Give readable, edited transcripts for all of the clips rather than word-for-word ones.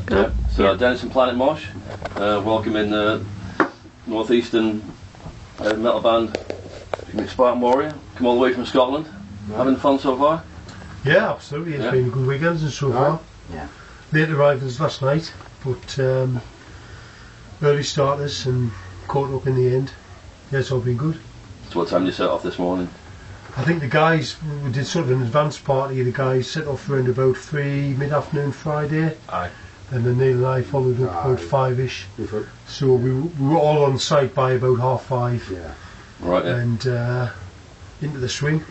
Good. Yeah. So Dennis and Planet Mosh, welcome in northeastern metal band, Spartan Warrior. Come all the way from Scotland. Right. Having fun so far? Yeah, absolutely. It's been good weekends and so far. Yeah. Late arrivals last night, but early starters and caught up in the end. Yeah, it's all been good. So what time did you set off this morning? I think the guys, we did sort of an advance party. The guys set off around about 3 mid-afternoon Friday. Aye. And then Neil and I followed up about 5ish. So we were all on site by about 5:30. Yeah. Right. Yeah. And into the swing.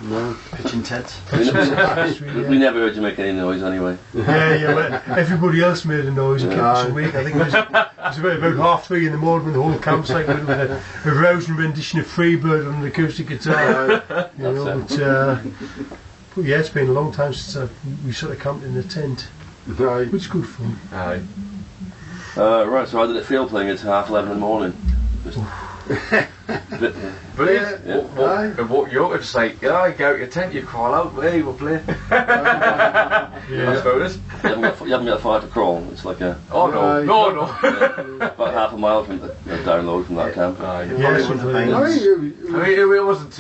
No. Pitching tents. We never heard you make any noise anyway. Well, everybody else made a noise and kept us awake. I think it was about 3:30 in the morning when the whole campsite went with a rousing rendition of Freebird on an acoustic guitar. But yeah, it's been a long time since we sort of camped in a tent. Right. Which is good fun. Aye. Right, so how did it feel playing at 11:30 in the morning? Brilliant. Yeah. What you ought to say, you out your tent, you call out, hey, we'll play. Yeah. I suppose. You haven't got far to crawl. It's like a No. about half a mile from the download from that camp. It wasn't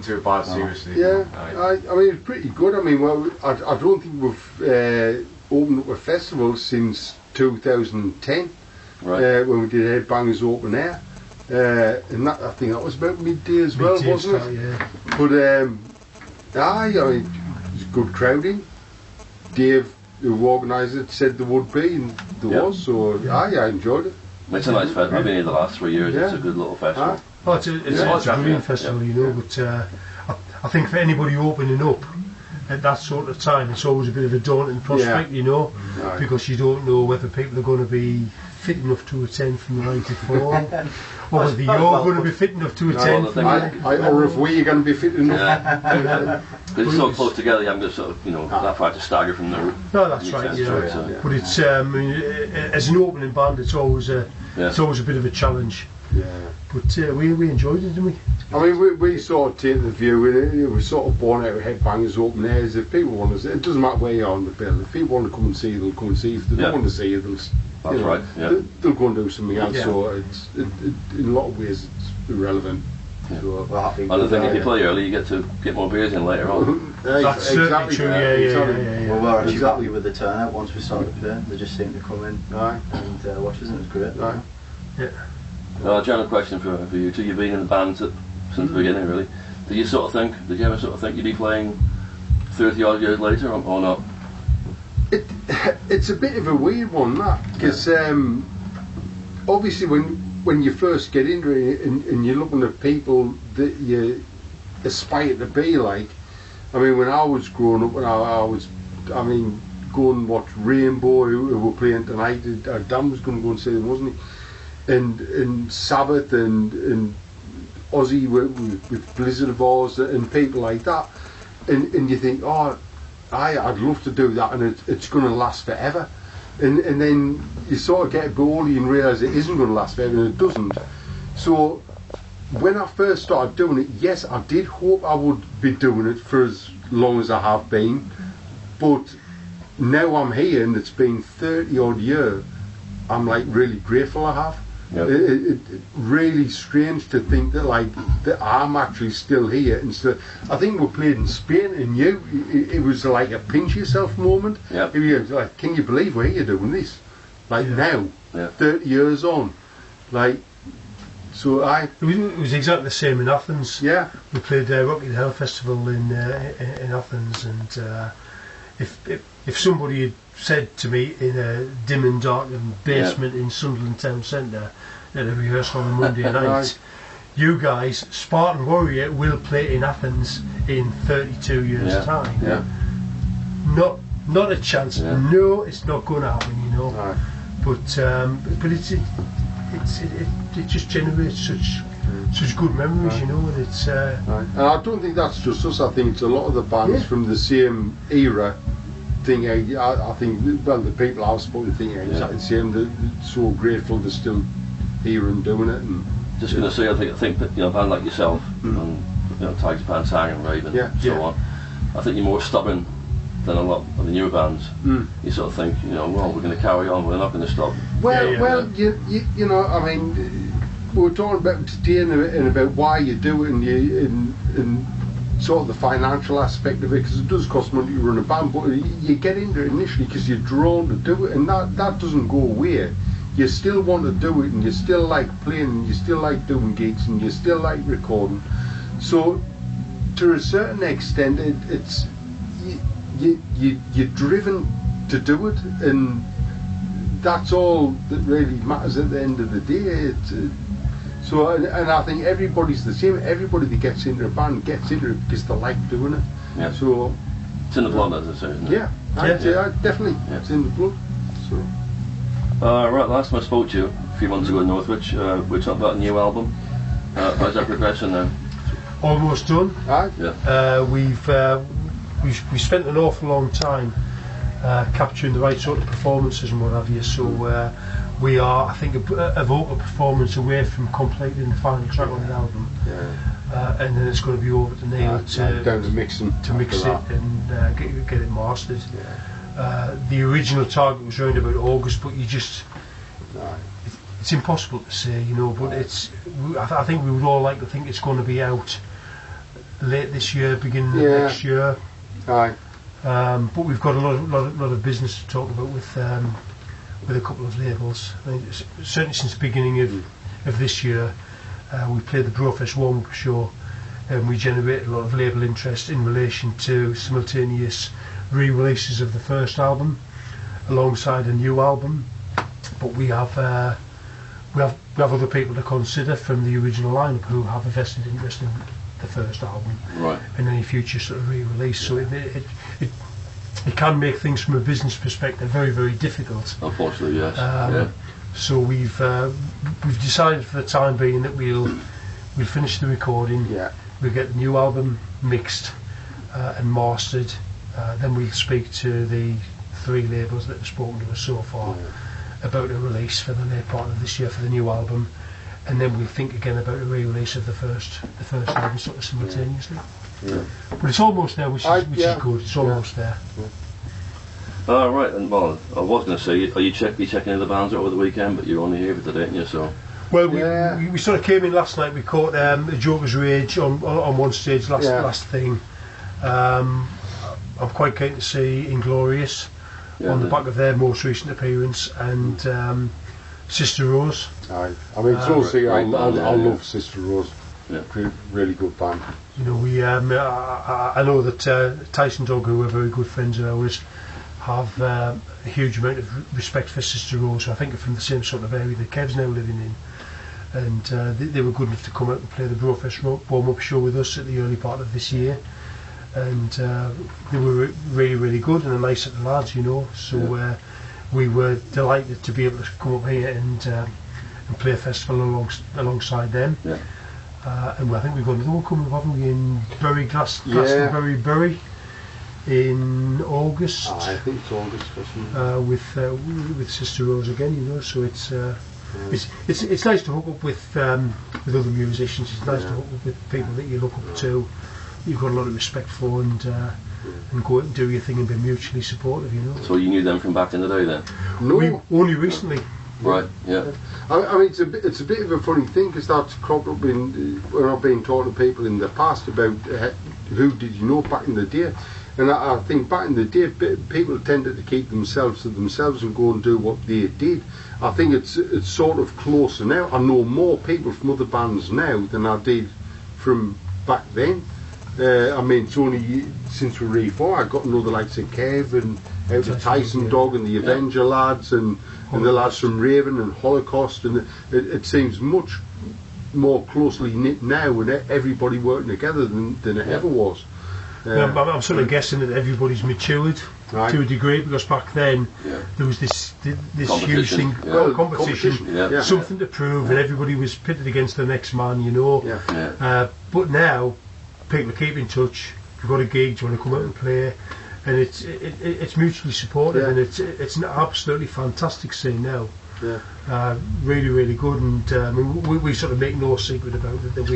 too bad, seriously. Yeah, I mean it's pretty good. I mean, well, I don't think we've opened up a festival since 2010, right. when we did Headbangers Open Air, and that, I think that was about midday as well, wasn't it? Yeah. But I mean, it was good crowding. Dave, who organised it, said there would be, and there was. So I enjoyed it. It's a nice festival. I've been here the last 3 years. It's a good little festival. Oh, it's a brilliant festival, you know. But I think for anybody opening up at that sort of time, it's always a bit of a daunting prospect, you know, because you don't know whether people are going to be fit enough to attend from the night before, or whether you're going to be fit enough to attend or if we're going to be fit enough. Because it's so close together, you haven't got sort of, that far to stagger from the route. No, that's right. But it's as an opening band, it's always a bit of a challenge. Yeah. But we enjoyed it, didn't we? I mean, we sort of take the view, and we're sort of born out of Headbangers Open Airs. If people want to see, it doesn't matter where you are on the bill. If people want to come and see you, they'll come and see you. If they don't want to see you, they'll go and do something else. Yeah. So it's in a lot of ways it's irrelevant. Yeah. So, and I think if you play early, you get to get more beers in later on. That's certainly true. Yeah. Well, we're actually happy with the turnout once we started playing. They just seemed to come in and watch us, and it was great. Yeah. General question for you two. You've been in the band since the beginning, really. Did you ever sort of think you'd be playing 30 odd years later or not? It's a bit of a weird one, that, because obviously when you first get into it and you're looking at people that you aspire to be like, I mean, when I was growing up, when I was go and watch Rainbow, who were playing tonight. Dan was going to go and see them, wasn't he? And Sabbath and Ozzy with Blizzard of Oz and people like that, and you think, I'd love to do that, and it's going to last forever, and then you sort of get a bit older and realise it isn't going to last forever, and it doesn't. So when I first started doing it, yes, I did hope I would be doing it for as long as I have been, but now I'm here and it's been 30 odd years, I'm like really grateful I have. Yep. It's really strange to think that I'm actually still here. And so I think we played in Spain, and it was like a pinch yourself moment. Yep. It was like, can you believe we're here doing this? Now, 30 years on, so It was exactly the same in Athens. Yeah. We played Rock in Hell Festival in Athens, and if somebody had said to me in a dim and darkened basement in Sunderland Town Centre at a rehearsal on a Monday night, you guys, Spartan Warrior, will play in Athens in 32 years' time. Yeah. Not a chance. Yeah. No, it's not going to happen, you know. Right. But it just generates such good memories, you know, and it's. And I don't think that's just us. I think it's a lot of the bands from the same era. I think the people I've spoken to think exactly the same. They're so grateful they're still here and doing it. And just going to say, I think that a band like yourself, and Tiger Pants, Hang and Raven, so on. I think you're more stubborn than a lot of the newer bands. You sort of think, you know, well, we're going to carry on, we're not going to stop. Well, you know, I mean, we were talking about today and about why you do it and sort of the financial aspect of it, because it does cost money to run a band, but you get into it initially because you're drawn to do it, and that doesn't go away. You still want to do it, and you still like playing, and you still like doing gigs, and you still like recording. So to a certain extent, it's you're driven to do it, and that's all that really matters at the end of the day. So, and I think everybody's the same. Everybody that gets into a band gets into it because they like doing it. Yeah. So it's in the blood, as I say, isn't it? Yeah, I'd say definitely. Yeah. It's in the blood. So. Right, last time I spoke to you, a few months ago in Northwich, we talked about a new album. How's that progressing now? Almost done. Aye. Yeah. We've spent an awful long time capturing the right sort of performances and what have you. So we are, I think, a vocal performance away from completing the final track on the album. Yeah. And then it's going to be over to Neil down to mixing to mix it and get it mastered. Yeah. The original target was around about August, but it's impossible to say, you know. But I think we would all like to think it's going to be out late this year, beginning of next year. Aye. But we've got a lot of business to talk about with a couple of labels. I mean, certainly since the beginning of this year, we played the Brofest warm-up show, and we generated a lot of label interest in relation to simultaneous re-releases of the first album alongside a new album. But we have other people to consider from the original lineup who have a vested interest in the first album, right, and any future sort of re-release. So it can make things from a business perspective very, very difficult. Unfortunately, yes. So we've decided for the time being that we'll finish the recording. Yeah. We'll get the new album mixed and mastered. Then we'll speak to the 3 labels that have spoken to us so far about a release for the late part of this year for the new album, and then we'll think again about a re-release of the first album sort of simultaneously. Yeah. But it's almost there, which is good. It's almost there. Right, and well, I was going to say, are you checking in the bands over the weekend, but you're only here for today, aren't you? So. Well, we sort of came in last night. We caught the Joker's Rage on one stage last thing. I'm quite keen to see Inglorious on the back of their most recent appearance, and Sister Rose. Aye. I mean, I love Sister Rose. Yeah. Really good band. You know, I know that Tyson Dog, who are very good friends of ours, have a huge amount of respect for Sister Rose. I think they're from the same sort of area that Kev's now living in, and they were good enough to come out and play the Brofest warm-up show with us at the early part of this year, and they were really, really good and a nice little lads, you know. So we were delighted to be able to come up here and play a festival alongside them. Yeah. And I think we've got another one coming up, haven't we, in Glastonbury in August. I think it's August. With Sister Rose again, you know. So it's nice to hook up with other musicians. It's nice to hook up with people that you look up to, you've got a lot of respect for, and go out and do your thing and be mutually supportive, you know. So you knew them from back in the day then? No, only recently. Right. Yeah. I mean, it's a bit of a funny thing, because that's cropped up when I've been talking to people in the past about who did you know back in the day, and I think back in the day people tended to keep themselves to themselves and go and do what they did. I think it's sort of closer now. I know more people from other bands now than I did from back then. I mean, it's only since we're Re4 I got to know the likes of Kev and the Tyson Dog and the Avenger lads and the lads from Raven and Holocaust, and it seems much more closely knit now, and everybody working together than it ever was. I'm sort of guessing that everybody's matured to a degree, because back then there was this huge thing, competition, something to prove, and everybody was pitted against the next man, you know. But now people keep in touch. If you've got a gig, do you want to come out and play? And it's mutually supportive, and it's an absolutely fantastic scene now. Really, really good, and we sort of make no secret about it that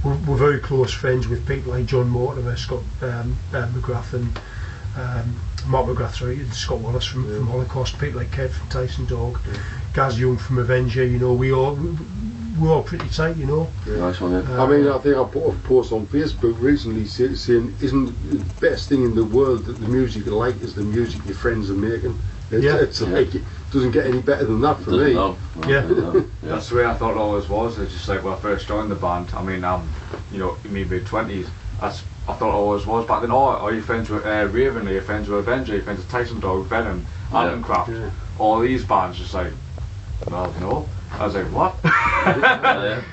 we're very close friends with people like John Mortimer, Scott McGrath, and Mark McGrath and Scott Wallace from Holocaust, people like Kev from Tyson Dog, Gaz Young from Avenger. You know, we're all pretty tight. You know. Nice one. Yeah. I mean, I think I put a post on Facebook recently saying, "Isn't the best thing in the world that the music you like is the music your friends are making?" It's like it doesn't get any better than that for me. No, Yeah. That's the way I thought it always was. It's just like when I first joined the band. I mean, I'm, you know, in my mid-20s. I thought it always was back then. Oh, are you friends with Raven? Are you friends with Avenger? Are you friends with Tyson Dog, Venom, Altencraft? Yeah. All these bands, just like, well, no. I was like, what?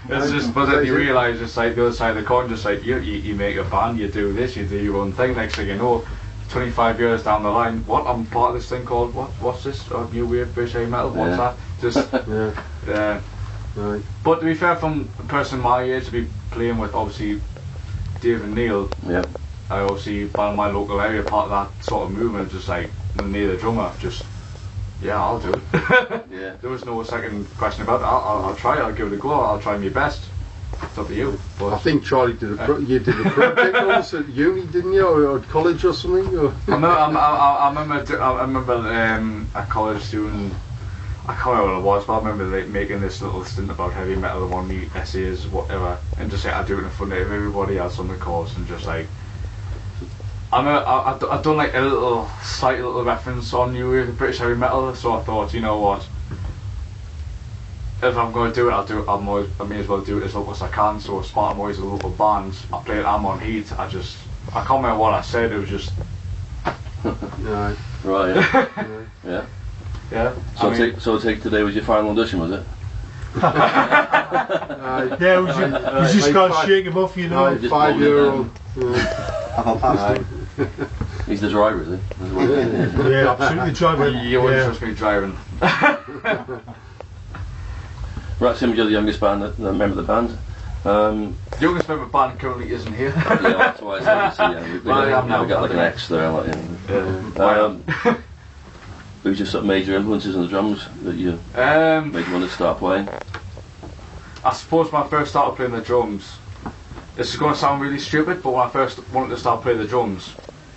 It's just, but then you realise, just like the other side of the coin, just like you make a band, you do this, you do your own thing. Next thing you know, 25 years down the line, what? I'm part of this thing called what's this? New wave British heavy metal. What's that? Just Right. But to be fair, from a person my age to be playing with obviously Dave and Neil, I obviously found my local area part of that sort of movement. Just like Neil the drummer, just I'll do it. There was no second question about it. I'll try. I'll give it a go. I'll try my best. It's up to you. But I think Charlie did you did a project also at uni, didn't you, or at college or something? Or? I remember a college student. I can't remember what it was, but I remember like making this little stint about heavy metal and one of the essays, whatever, and just like I do it in front of everybody else on the course, and just like I've done like a slight little reference on you with British heavy metal, so I thought, you know what, if I'm going to do it, I may as well do it as local as I can. So Spartan is a local band. I played Amon Heat. I can't remember what I said. It was just Right. Yeah. Yeah. So take today was your final audition, was it? Yeah, we just can't shake him off, you know. 5-year-old. Have I passed him? He's the driver, is he? Yeah, absolutely driver. You wouldn't trust me driving. Right, Sim, you're the youngest member of the band. The youngest member of the band currently isn't here. Yeah, that's why I said we got like an X there. Like, who's your sort of major influences in the drums that you made you want to start playing? I suppose when I first started playing the drums, this is going to sound really stupid, but when I first wanted to start playing the drums,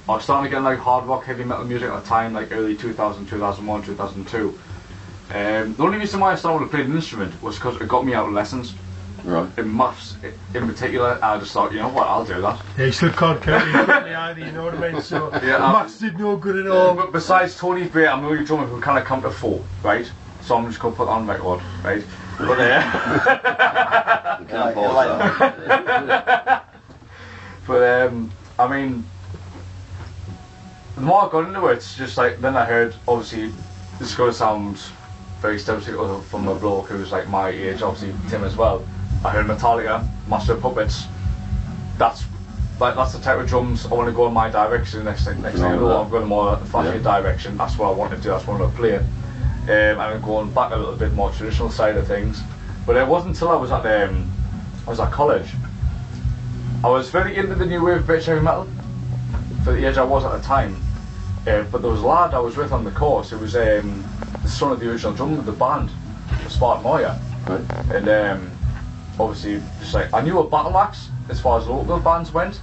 I was starting to get like hard rock, heavy metal music at the time, like early 2000, 2001, 2002. The only reason why I started playing an instrument was because it got me out of lessons. Right. In maths in particular, I just thought, you know what, I'll do that. Yeah, you still can't count it quickly either, you know what I mean? So maths did no good at all. But besides Tony's Bay, I'm the only drummer who kind of count to 4, right? So I'm just going to put that on record, right? But Can't pause that. but I mean, the more I got into it, it's just like, then I heard, obviously, this is going to sound very stereotypical from a bloke who was like my age, obviously Tim as well. I heard Metallica, Master of Puppets. That's the type of drums I want to go in my direction. Next thing I know, I'm going more flashy direction. That's what I want to do. That's what I want to play. And I'm going back a little bit more traditional side of things. But it wasn't until I was at college. I was very into the new wave British heavy metal for the age I was at the time. But there was a lad I was with on the course who was the son of the original drummer of the band, Spartan. Right. And obviously, just like, I knew a Battle Axe as far as local bands went,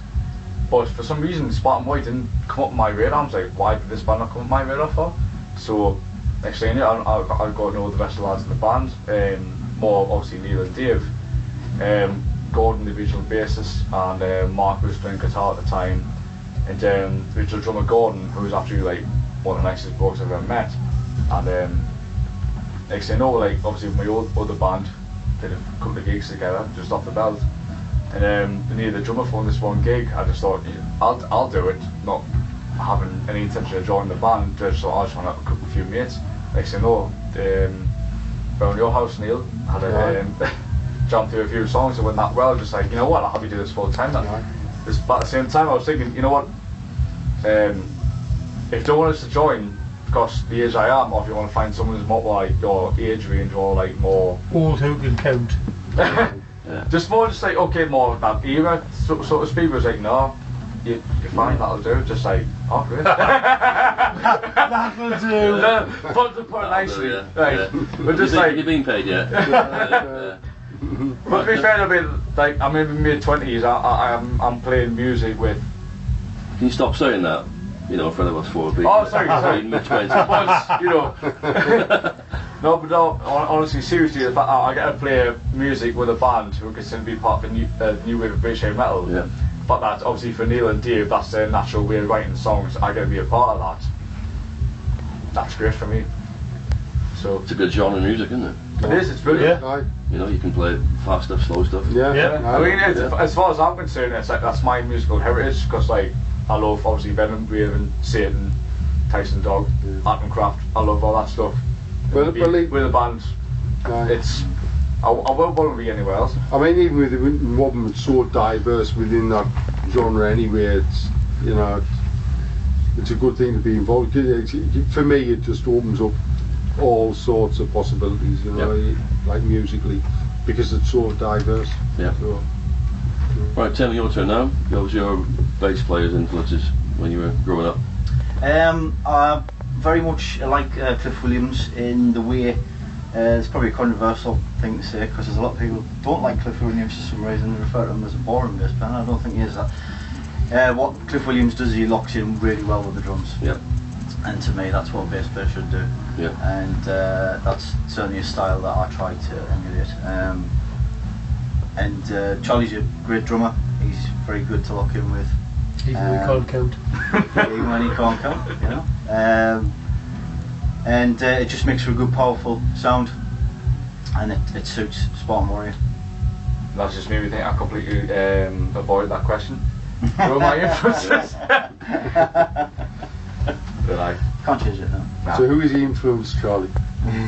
but for some reason Spartan didn't come up on my radar. I was like, why did this band not come up on my radar for? So next thing you know, I got to know the rest of the lads in the band, more obviously Neil and Dave, Gordon the original bassist, and Mark was playing guitar at the time, and the original drummer Gordon, who was actually like one of the nicest blokes I've ever met. And next thing you know, like obviously my old other band did a couple of gigs together just off the belt, and the near the drummer for this one gig, I just thought, I'll do it, not having any intention of joining the band. Just thought I just want to a few mates. Next thing you know, around your house, Neil, had a jump through a few songs that went that well. Just like, you know what, I'll have you do this full time. But at the same time, I was thinking, you know what, if you don't want us to join because the age I am, or if you want to find someone who's more like your age range or like more old who can count. Just like, okay, more that era, so to speak. Was like, no, you're fine, that'll do. Just like, oh, great. That'll do. Put it nicely, right? But just you've been paid yet? But to be fair, like, I'm in my mid-20s. I'm playing music with. Can you stop saying that? you know, in front of us 4 people. Oh, sorry. Mitch Benson. Once, you know. No, but no, honestly, seriously, the fact I get to play music with a band who consider to be part of a new wave of British heavy metal. Yeah. But that, obviously, for Neil and Dave, that's their natural way of writing songs. I get to be a part of that. That's great for me. So It's a good genre of music, isn't it? it is. It's brilliant. Aye. You know, you can play fast stuff, slow stuff. Yeah. Yeah. I mean, Yeah. as far as I'm concerned, it's like that's my musical heritage because, like, I love obviously Venom, Raven, Satan, Tyson Dog, Atom Craft. I love all that stuff. Well, With well, the band, aye. it's I won't want to be anywhere else. I mean, even with Robin, it's so diverse within that genre anyway. It's, you know, it's a good thing to be involved. For me, it just opens up all sorts of possibilities, you know, like musically, because it's so diverse. Yeah. So, Right, Tim, your turn now. What was your bass players' influences when you were growing up? I very much like Cliff Williams in the way. It's probably a controversial thing to say because there's a lot of people who don't like Cliff Williams for some reason. They refer to him as a boring bass player. I don't think he is that. What Cliff Williams does, he locks in really well with the drums. Yeah. And to me, that's what a bass player should do. Yeah. And that's certainly a style that I try to emulate. And Charlie's a great drummer. He's very good to lock in with. Even we can't count. Even when he can't count, you know. And it just makes for a good, powerful sound, and it suits Spartan Warrior. That's just made me think I completely avoided that question. Who are my influences? But like, Can't change it now. nah. so who is he influenced, Charlie?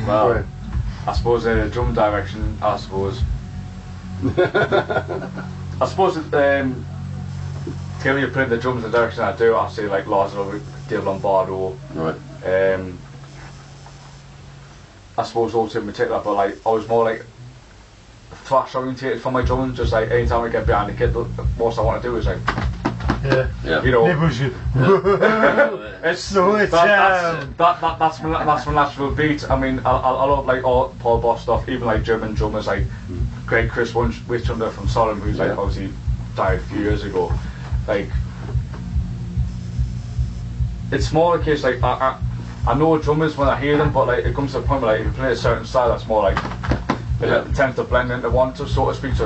Well, Right. I suppose drum direction. I suppose. I suppose when you put the drums in the direction I do, I say like Lars Ulrich, Dave Lombardo. Right. I suppose also in particular, but like I was more like thrash orientated for my drumming. Just like anytime I get behind the kit, the most I want to do is like, Yeah. Yeah. you know, Neighbours go, it's slow it down. that's my natural beat. I mean, I love like all Paul Boss stuff, even like German drummers like Greg Chris Witchunder from Solomon, who's like Yeah. obviously died a few years ago. Like, it's more a case like I know drummers when I hear them, but like it comes to a point where like if you play a certain style, that's more like it tends to blend into one, so to speak. So